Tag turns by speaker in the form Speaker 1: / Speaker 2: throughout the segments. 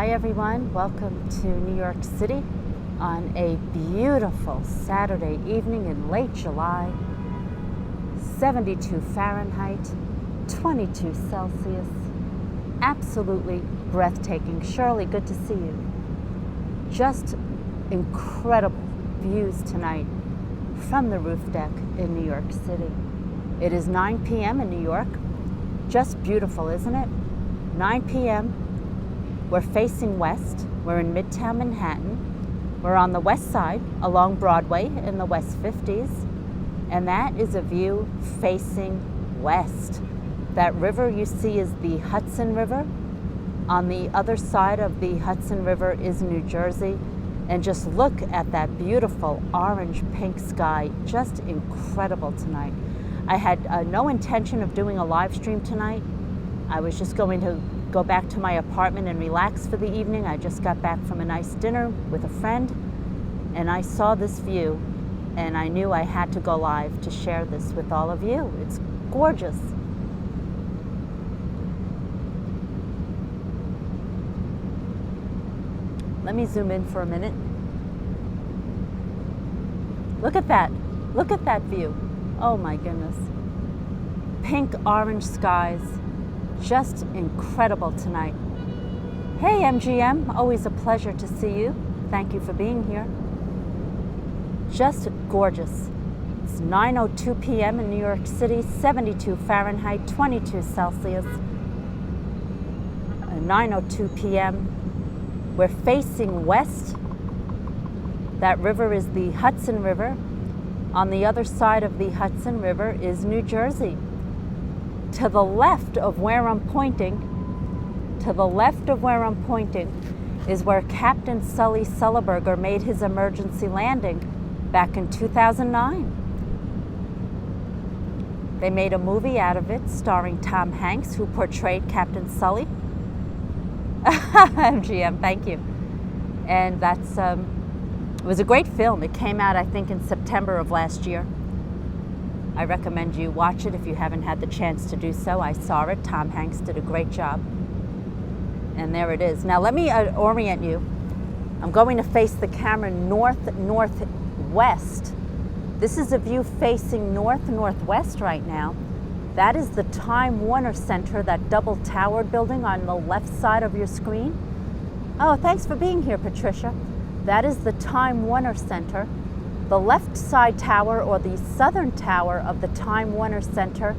Speaker 1: Hi everyone, welcome to New York City on a beautiful Saturday evening in late July. 72 Fahrenheit, 22 Celsius. Absolutely breathtaking. Shirley, good to see you. Just incredible views tonight from the roof deck in New York City. It is 9 p.m. in New York. Just beautiful, isn't it? 9 p.m. We're facing west. We're in midtown Manhattan. We're on the west side along Broadway in the West 50s. And that is a view facing west. That river you see is the Hudson River. On the other side of the Hudson River is New Jersey. And just look at that beautiful orange-pink sky. Just incredible tonight. I had no intention of doing a live stream tonight. I was just going to go back to my apartment and relax for the evening. I just got back from a nice dinner with a friend, and I saw this view, and I knew I had to go live to share this with all of you. It's gorgeous. Let me zoom in for a minute. Look at that. Look at that view. Oh my goodness. Pink, orange skies. Just incredible tonight. Hey MGM, always a pleasure to see you. Thank you for being here. Just gorgeous. It's 9:02 p.m. in New York City, 72 Fahrenheit, 22 Celsius. 9:02 p.m. We're facing west. That river is the Hudson River. On the other side of the Hudson River is New Jersey. To the left of where I'm pointing, is where Captain Sully Sullenberger made his emergency landing back in 2009. They made a movie out of it starring Tom Hanks, who portrayed Captain Sully. MGM, thank you. And that's it was a great film. It came out, I think, in September of last year. I recommend you watch it if you haven't had the chance to do so. I saw it. Tom Hanks did a great job. And there it is. Now let me orient you. I'm going to face the camera north-northwest. This is a view facing north-northwest right now. That is the Time Warner Center, that double-towered building on the left side of your screen. Oh, thanks for being here, Patricia. That is the Time Warner Center. The left side tower, or the southern tower of the Time Warner Center,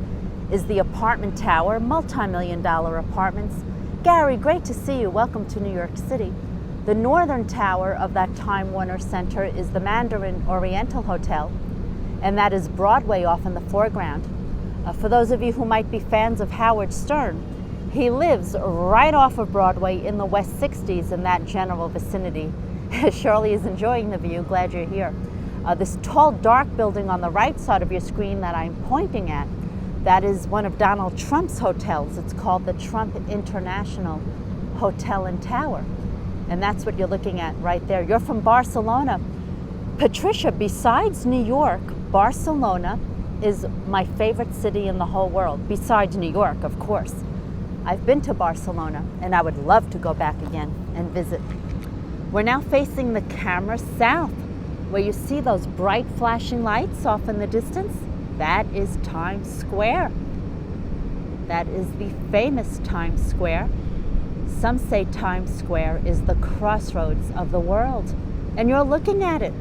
Speaker 1: is the apartment tower, multi-million-dollar apartments. Gary, great to see you. Welcome to New York City. The northern tower of that Time Warner Center is the Mandarin Oriental Hotel, and that is Broadway off in the foreground. For those of you who might be fans of Howard Stern, he lives right off of Broadway in the West 60s in that general vicinity. Shirley is enjoying the view. Glad you're here. This tall, dark building on the right side of your screen that I'm pointing at, that is one of Donald Trump's hotels. It's called the Trump International Hotel and Tower. And that's what you're looking at right there. You're from Barcelona. Patricia, besides New York, Barcelona is my favorite city in the whole world, besides New York, of course. I've been to Barcelona, and I would love to go back again and visit. We're now facing the camera south, where you see those bright flashing lights off in the distance. That is Times Square. That is the famous Times Square. Some say Times Square is the crossroads of the world, and you're looking at it.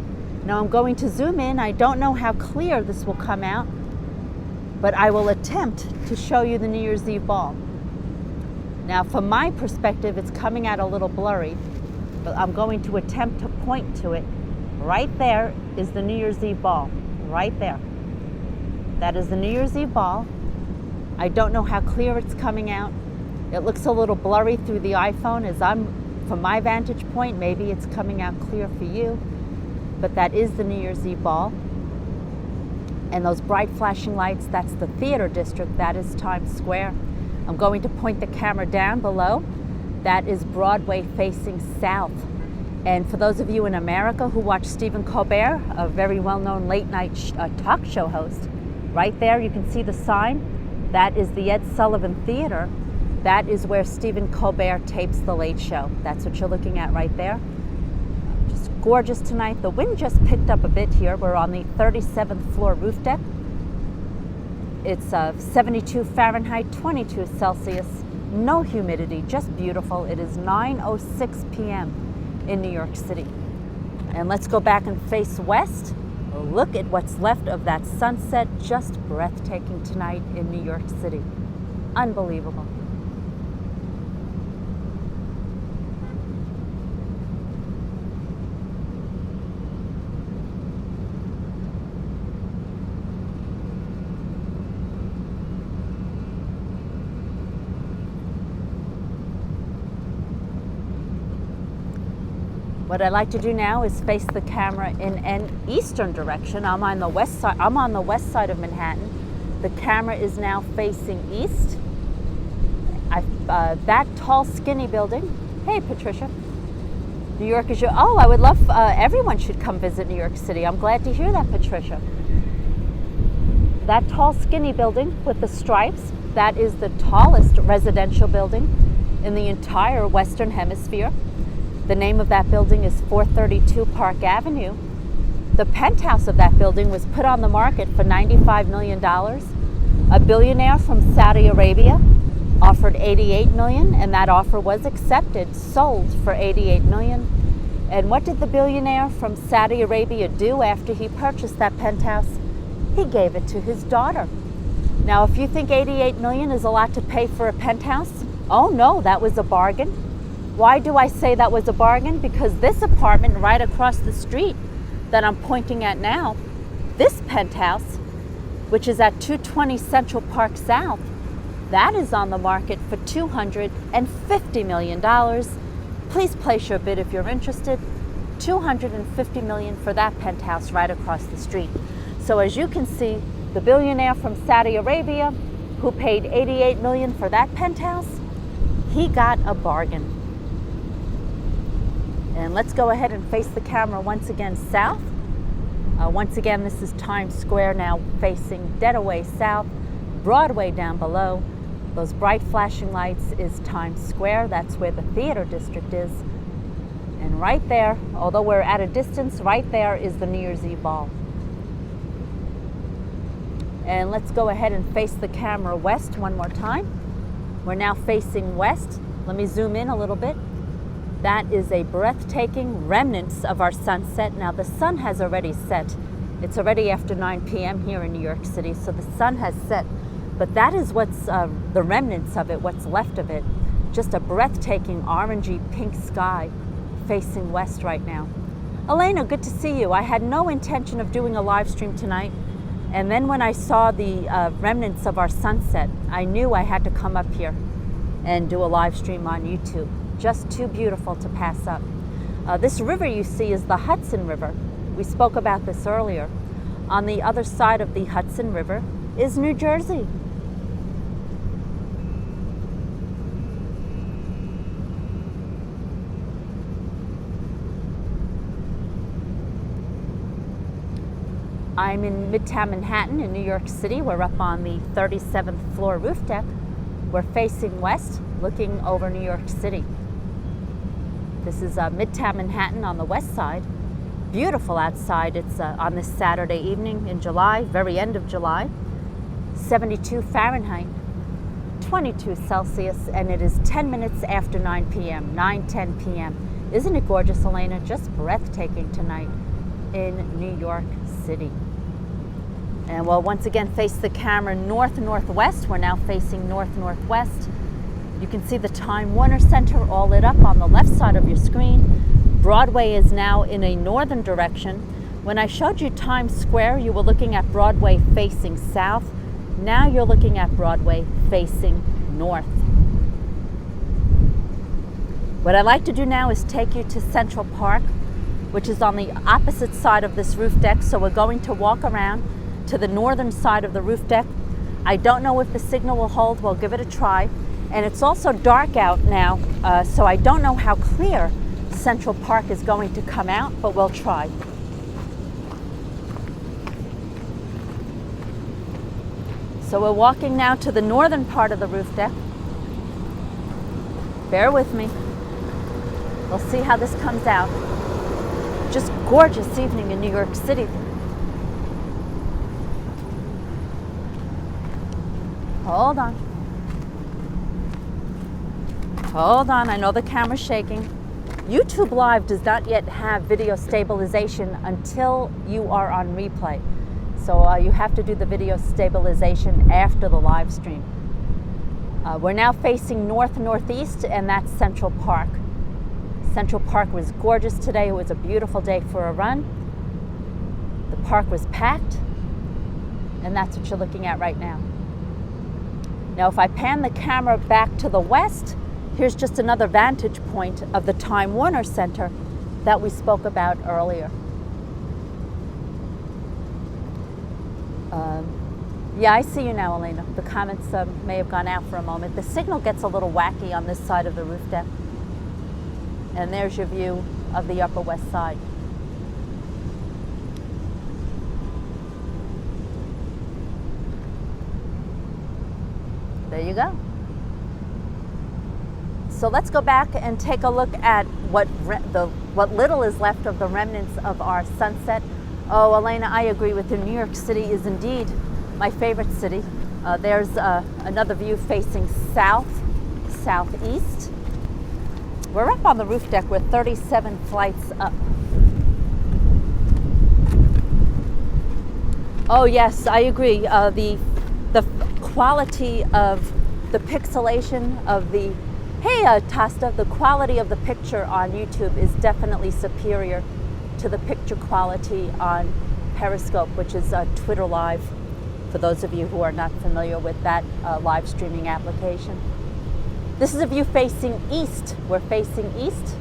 Speaker 1: Now I'm going to zoom in. I don't know how clear this will come out, but I will attempt to show you the New Year's Eve ball. Now from my perspective, it's coming out a little blurry, but I'm going to attempt to point to it. Right there is the New Year's Eve ball, right there. That is the New Year's Eve ball. I don't know how clear it's coming out. It looks a little blurry through the iPhone from my vantage point. Maybe it's coming out clear for you, but that is the New Year's Eve ball. And those bright flashing lights, that's the theater district. That is Times Square. I'm going to point the camera down below. That is Broadway facing south. And for those of you in America who watch Stephen Colbert, a very well-known late-night talk show host, right there you can see the sign. That is the Ed Sullivan Theater. That is where Stephen Colbert tapes The Late Show. That's what you're looking at right there. Just gorgeous tonight. The wind just picked up a bit here. We're on the 37th floor roof deck. It's 72 Fahrenheit, 22 Celsius. No humidity, just beautiful. It is 9:06 p.m. in New York City. And let's go back and face west. Look at what's left of that sunset. Just breathtaking tonight in New York City. Unbelievable. What I like to do now is face the camera in an eastern direction. I'm on the west side of Manhattan. The camera is now facing east. That tall, skinny building. Hey, Patricia. New York is your. Oh, I would love. Everyone should come visit New York City. I'm glad to hear that, Patricia. That tall, skinny building with the stripes. That is the tallest residential building in the entire Western Hemisphere. The name of that building is 432 Park Avenue. The penthouse of that building was put on the market for $95 million. A billionaire from Saudi Arabia offered $88 million, and that offer was accepted, sold for $88 million. And what did the billionaire from Saudi Arabia do after he purchased that penthouse? He gave it to his daughter. Now, if you think $88 million is a lot to pay for a penthouse, oh no, that was a bargain. Why do I say that was a bargain? Because this apartment right across the street that I'm pointing at now, this penthouse, which is at 220 Central Park South, that is on the market for $250 million. Please place your bid if you're interested. $250 million for that penthouse right across the street. So as you can see, the billionaire from Saudi Arabia who paid $88 million for that penthouse, he got a bargain. And let's go ahead and face the camera once again south. Once again, this is Times Square now facing dead away south, Broadway down below. Those bright flashing lights is Times Square. That's where the theater district is. And right there, although we're at a distance, right there is the New Year's Eve ball. And let's go ahead and face the camera west one more time. We're now facing west. Let me zoom in a little bit. That is a breathtaking remnants of our sunset. Now the sun has already set. It's already after 9 p.m. here in New York City, so the sun has set. But that is what's the remnants of it, what's left of it. Just a breathtaking orangey pink sky facing west right now. Elena, good to see you. I had no intention of doing a live stream tonight. And then when I saw the remnants of our sunset, I knew I had to come up here and do a live stream on YouTube. Just too beautiful to pass up. This river you see is the Hudson River. We spoke about this earlier. On the other side of the Hudson River is New Jersey. I'm in midtown Manhattan in New York City. We're up on the 37th floor roof deck. We're facing west, looking over New York City. This is midtown Manhattan on the west side. Beautiful outside. It's on this Saturday evening in July, very end of July. 72 Fahrenheit, 22 Celsius, and it is 10 minutes after 9 p.m., 9:10 p.m. Isn't it gorgeous, Elena? Just breathtaking tonight in New York City. And we'll once again face the camera north-northwest. We're now facing north-northwest. You can see the Time Warner Center all lit up on the left side of your screen. Broadway is now in a northern direction. When I showed you Times Square, you were looking at Broadway facing south. Now you're looking at Broadway facing north. What I'd like to do now is take you to Central Park, which is on the opposite side of this roof deck. So we're going to walk around to the northern side of the roof deck. I don't know if the signal will hold. We'll give it a try. And it's also dark out now, so I don't know how clear Central Park is going to come out, but we'll try. So we're walking now to the northern part of the roof deck. Bear with me. We'll see how this comes out. Just gorgeous evening in New York City. Hold on. Hold on, I know the camera's shaking. YouTube Live does not yet have video stabilization until you are on replay. So you have to do the video stabilization after the live stream. We're now facing north-northeast, and that's Central Park. Central Park was gorgeous today. It was a beautiful day for a run. The park was packed, and that's what you're looking at right now. Now, if I pan the camera back to the west, here's just another vantage point of the Time Warner Center that we spoke about earlier. Yeah, I see you now, Elena. The comments may have gone out for a moment. The signal gets a little wacky on this side of the roof deck. And there's your view of the Upper West Side. There you go. So let's go back and take a look at what little is left of the remnants of our sunset. Oh, Elena, I agree with you. New York City is indeed my favorite city. There's another view facing southeast. We're up on the roof deck. We're 37 flights up. Oh yes, I agree. The quality of the pixelation of the Tasta, the quality of the picture on YouTube is definitely superior to the picture quality on Periscope, which is Twitter Live, for those of you who are not familiar with that live streaming application. This is a view facing east. We're facing east.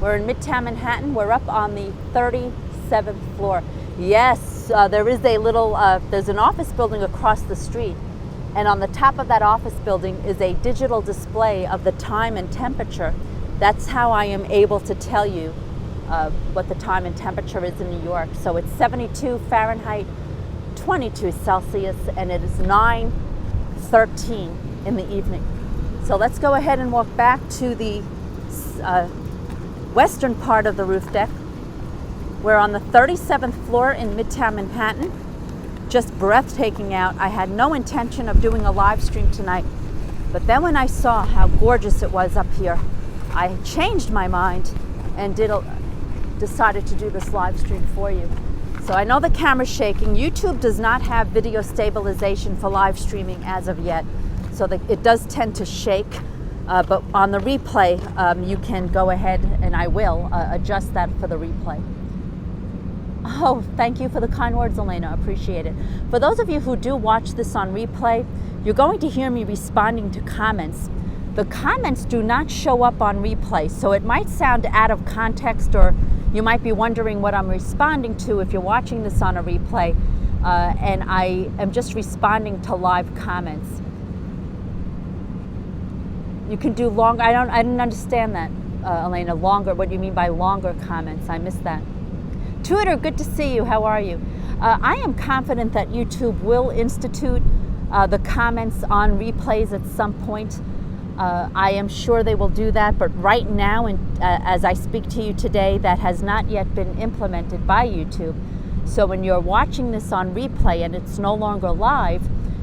Speaker 1: We're in midtown Manhattan. We're up on the 37th floor. Yes, there is a little, there's an office building across the street. And on the top of that office building is a digital display of the time and temperature. That's how I am able to tell you what the time and temperature is in New York. So it's 72 Fahrenheit, 22 Celsius, and it is 9:13 in the evening. So let's go ahead and walk back to the western part of the roof deck. We're on the 37th floor in Midtown Manhattan. Just breathtaking out. I had no intention of doing a live stream tonight, but then when I saw how gorgeous it was up here, I changed my mind and decided to do this live stream for you. So I know the camera's shaking. YouTube does not have video stabilization for live streaming as of yet, so it does tend to shake, but on the replay, you can go ahead, and I will adjust that for the replay. Oh, thank you for the kind words, Elena. Appreciate it. For those of you who do watch this on replay, you're going to hear me responding to comments. The comments do not show up on replay, so it might sound out of context, or you might be wondering what I'm responding to if you're watching this on a replay, and I am just responding to live comments. You can do longer. I didn't understand that, Elena. Longer. What do you mean by longer comments? I missed that. Twitter, good to see you. How are you? I am confident that YouTube will institute the comments on replays at some point. I am sure they will do that, but right now, as I speak to you today, that has not yet been implemented by YouTube. So when you're watching this on replay and it's no longer live,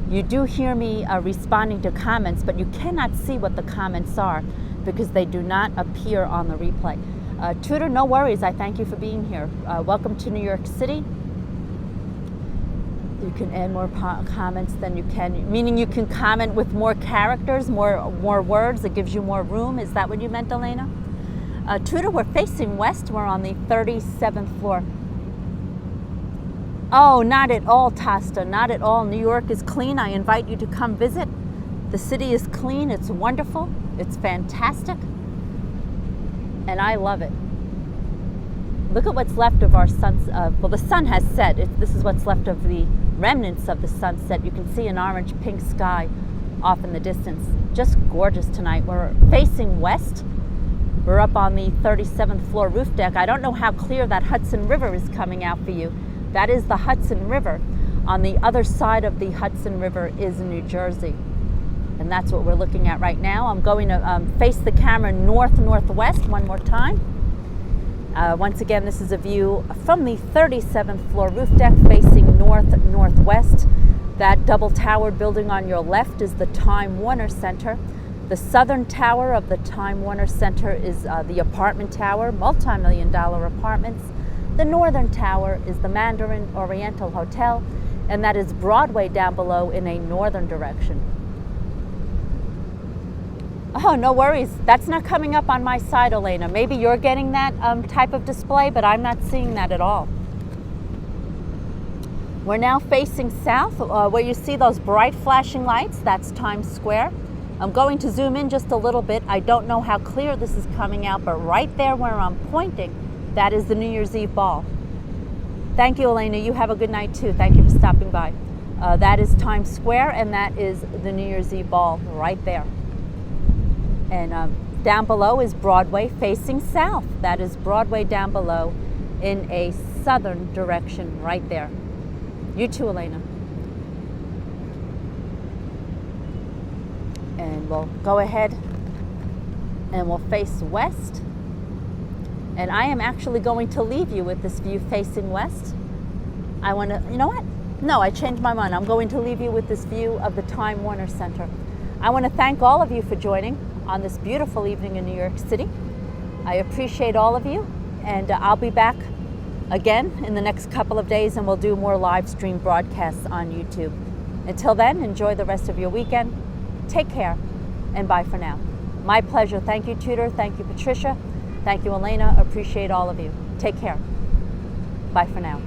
Speaker 1: you do hear me responding to comments, but you cannot see what the comments are because they do not appear on the replay. Twitter, no worries. I thank you for being here. Welcome to New York City. You can add more comments than you can, meaning you can comment with more characters, more words. It gives you more room. Is that what you meant, Elena? Twitter, we're facing west. We're on the 37th floor. Oh, not at all, Tasta. Not at all. New York is clean. I invite you to come visit. The city is clean. It's wonderful. It's fantastic. And I love it. Look at what's left of our sunset. Well, the sun has set. This is what's left of the remnants of the sunset. You can see an orange-pink sky off in the distance. Just gorgeous tonight. We're facing west. We're up on the 37th floor roof deck. I don't know how clear that Hudson River is coming out for you. That is the Hudson River. On the other side of the Hudson River is New Jersey. And that's what we're looking at right now. I'm going to face the camera north-northwest one more time. Once again, this is a view from the 37th floor roof deck facing north-northwest. That double-towered building on your left is the Time Warner Center. The southern tower of the Time Warner Center is the apartment tower, multi-million-dollar apartments. The northern tower is the Mandarin Oriental Hotel, and that is Broadway down below in a northern direction. Oh, no worries. That's not coming up on my side, Elena. Maybe you're getting that type of display, but I'm not seeing that at all. We're now facing south, where you see those bright flashing lights. That's Times Square. I'm going to zoom in just a little bit. I don't know how clear this is coming out, but right there where I'm pointing, that is the New Year's Eve ball. Thank you, Elena. You have a good night, too. Thank you for stopping by. That is Times Square, and that is the New Year's Eve ball right there. And down below is Broadway facing south. That is Broadway down below in a southern direction right there. You too, Elena. And we'll go ahead and we'll face west. And I am actually going to leave you with this view facing west. I want to, you know what? No, I changed my mind. I'm going to leave you with this view of the Time Warner Center. I want to thank all of you for joining on this beautiful evening in New York City. I appreciate all of you, and I'll be back again in the next couple of days, and we'll do more live stream broadcasts on YouTube. Until then, enjoy the rest of your weekend. Take care, and bye for now. My pleasure. Thank you, Tudor. Thank you, Patricia. Thank you, Elena. Appreciate all of you. Take care. Bye for now.